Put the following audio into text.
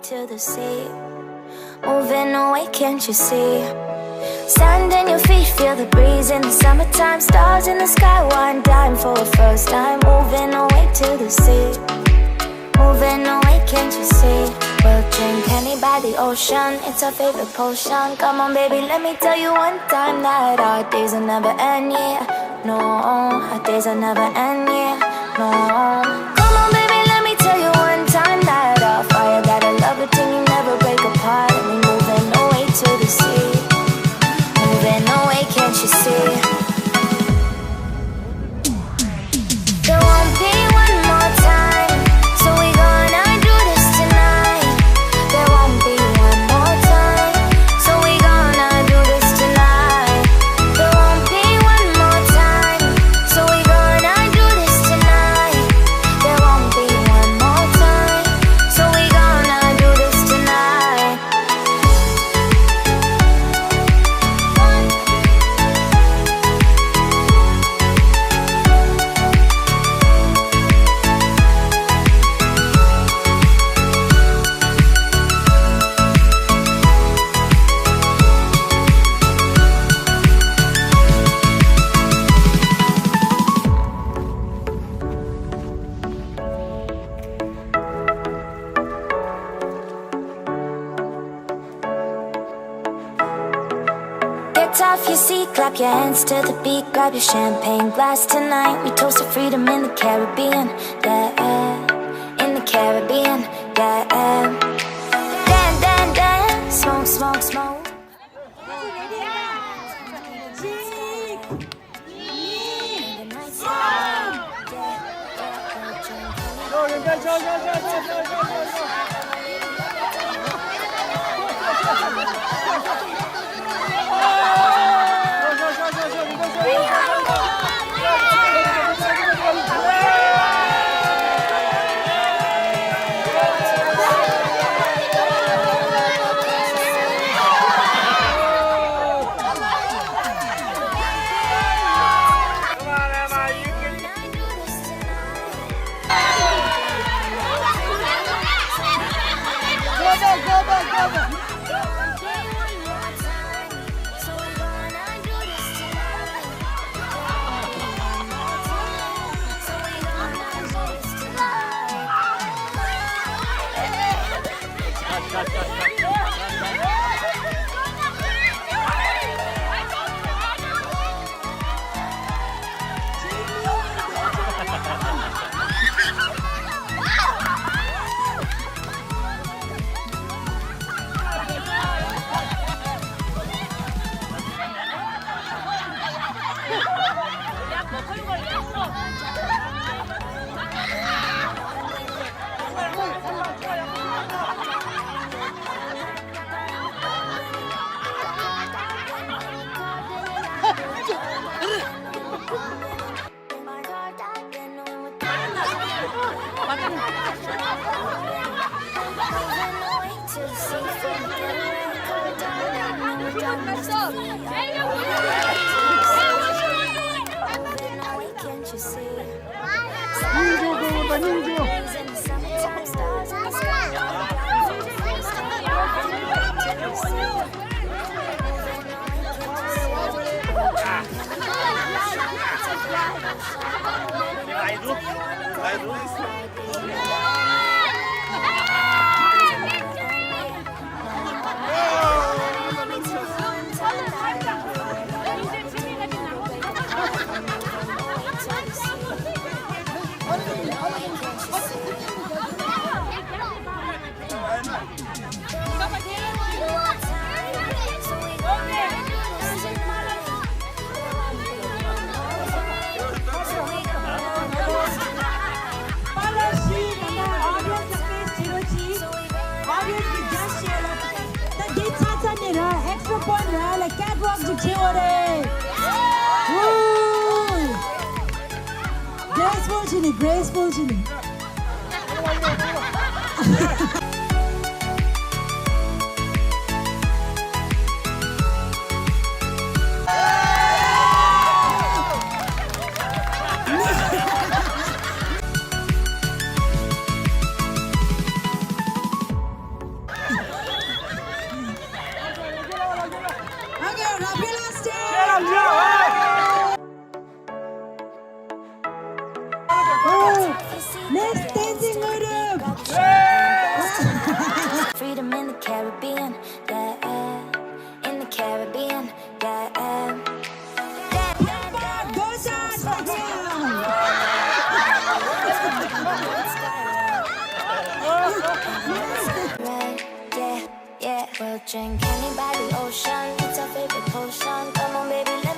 to the sea. Moving away, can't you see? Sand in your feet, feel the breeze in the summertime. Stars in the sky, one dime for the first time. Moving away to the sea. Moving away, can't you see? We'll drink honey by the ocean, it's our favorite potion. Come on baby, let me tell you one time that our days will never end, yeah. No, our days will never end, yeah. No. Come on baby, let me tell you one time that our fire got a love it till you never break apart. And we moving away to the sea. Moving away, can't you see? There won't be one more time, so we gonna do this tonight. There won't be one more time, so we gonna do this tonight. There won't be one more time, so we gonna do this tonight. There won't be one more time, so we gonna do this tonight. Get off your seat, clap your hands to the beat. Grab your champagne glass tonight. We toast to freedom in the Caribbean, yeah. In the Caribbean, yeah. Dance, dance, dance, smoke, smoke, smoke. Extra point là, le catwalk du Chiwore. Graceful Chini, graceful Chini. drink Henny by the ocean. It's our favorite potion. Come on, baby, let